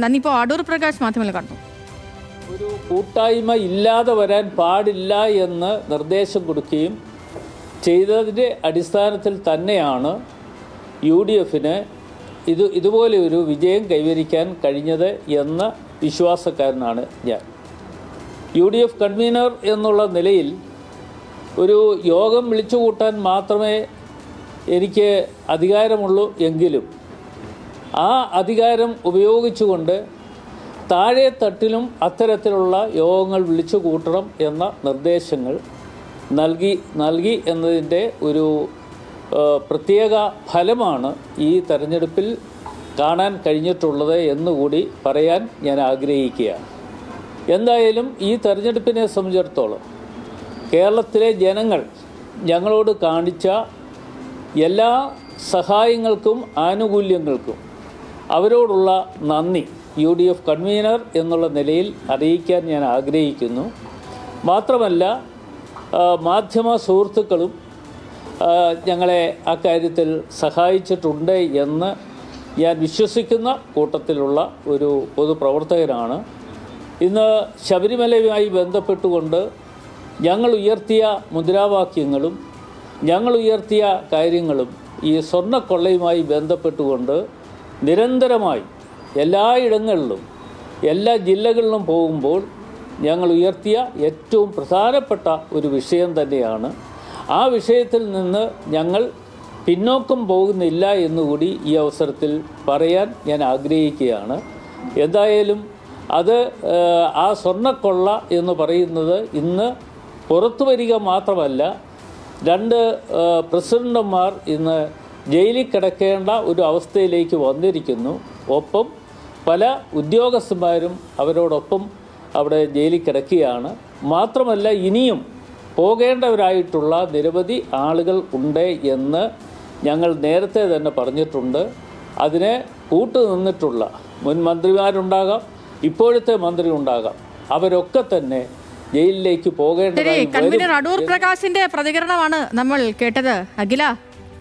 നന്ദിപ്പോൾ അടൂർ പ്രകാശ് മാധ്യമങ്ങൾ കണ്ടു. ഒരു കൂട്ടായ്മ ഇല്ലാതെ വരാൻ പാടില്ല എന്ന് നിർദ്ദേശം കൊടുക്കുകയും ചെയ്തതിൻ്റെ അടിസ്ഥാനത്തിൽ തന്നെയാണ് UDF-ന് ഇതുപോലെ ഒരു വിജയം കൈവരിക്കാൻ കഴിഞ്ഞത് എന്ന വിശ്വാസക്കാരനാണ് ഞാൻ. UDF കൺവീനർ എന്നുള്ള നിലയിൽ ഒരു യോഗം വിളിച്ചു കൂട്ടാൻ മാത്രമേ എനിക്ക് അധികാരമുള്ളൂ എങ്കിലും ആ അധികാരം ഉപയോഗിച്ചുകൊണ്ട് താഴെ തട്ടിലും അത്തരത്തിലുള്ള യോഗങ്ങൾ വിളിച്ചു കൂട്ടണം എന്ന നിർദ്ദേശങ്ങൾ നൽകി എന്നതിൻ്റെ ഒരു പ്രത്യേക ഫലമാണ് ഈ തെരഞ്ഞെടുപ്പിൽ കാണാൻ കഴിഞ്ഞിട്ടുള്ളത് എന്നുകൂടി പറയാൻ ഞാൻ ആഗ്രഹിക്കുകയാണ്. എന്തായാലും ഈ തെരഞ്ഞെടുപ്പിനെ സംബന്ധിച്ചിടത്തോളം കേരളത്തിലെ ജനങ്ങൾ ഞങ്ങളോട് കാണിച്ച എല്ലാ സഹായങ്ങൾക്കും ആനുകൂല്യങ്ങൾക്കും അവരോടുള്ള നന്ദി UDF കൺവീനർ എന്നുള്ള നിലയിൽ അറിയിക്കാൻ ഞാൻ ആഗ്രഹിക്കുന്നു. മാത്രമല്ല മാധ്യമ സുഹൃത്തുക്കളും ഞങ്ങളെ അക്കാര്യത്തിൽ സഹായിച്ചിട്ടുണ്ട് എന്ന് ഞാൻ വിശ്വസിക്കുന്ന കൂട്ടത്തിലുള്ള ഒരു പൊതുപ്രവർത്തകനാണ്. ഇന്ന് ശബരിമലയുമായി ബന്ധപ്പെട്ടുകൊണ്ട് ഞങ്ങൾ ഉയർത്തിയ മുദ്രാവാക്യങ്ങളും ഞങ്ങൾ ഉയർത്തിയ കാര്യങ്ങളും ഈ സ്വർണ്ണക്കൊള്ളയുമായി ബന്ധപ്പെട്ടുകൊണ്ട് നിരന്തരമായി എല്ലായിടങ്ങളിലും എല്ലാ ജില്ലകളിലും പോകുമ്പോൾ ഞങ്ങൾ ഉയർത്തിയ ഏറ്റവും പ്രധാനപ്പെട്ട ഒരു വിഷയം തന്നെയാണ്. ആ വിഷയത്തിൽ നിന്ന് ഞങ്ങൾ പിന്നോക്കം പോകുന്നില്ല എന്നുകൂടി ഈ അവസരത്തിൽ പറയാൻ ഞാൻ ആഗ്രഹിക്കുകയാണ്. എന്തായാലും അത് ആ സ്വർണ്ണക്കൊള്ള എന്ന് പറയുന്നത് ഇന്ന് പുറത്തു വരിക മാത്രമല്ല, 2 പ്രസിഡന്റുമാർ ഇന്ന് ജയിലിൽ കിടക്കേണ്ട ഒരു അവസ്ഥയിലേക്ക് വന്നിരിക്കുന്നു. ഒപ്പം പല ഉദ്യോഗസ്ഥന്മാരും അവരോടൊപ്പം അവിടെ ജയിലിൽ കിടക്കുകയാണ്. മാത്രമല്ല ഇനിയും പോകേണ്ടവരായിട്ടുള്ള നിരവധി ആളുകൾ ഉണ്ട് എന്ന് ഞങ്ങൾ നേരത്തെ തന്നെ പറഞ്ഞിട്ടുണ്ട്. അതിനെ കൂട്ടുനിന്നിട്ടുള്ള മുൻ മന്ത്രിമാരുണ്ടാകാം, ഇപ്പോഴത്തെ മന്ത്രി ഉണ്ടാകാം, അവരൊക്കെ തന്നെ ജയിലിലേക്ക് പോകേണ്ടതായി വരും. അടൂർ പ്രകാശിന്റെ പ്രതികരണമാണ് നമ്മൾ കേട്ടത്. അഖില.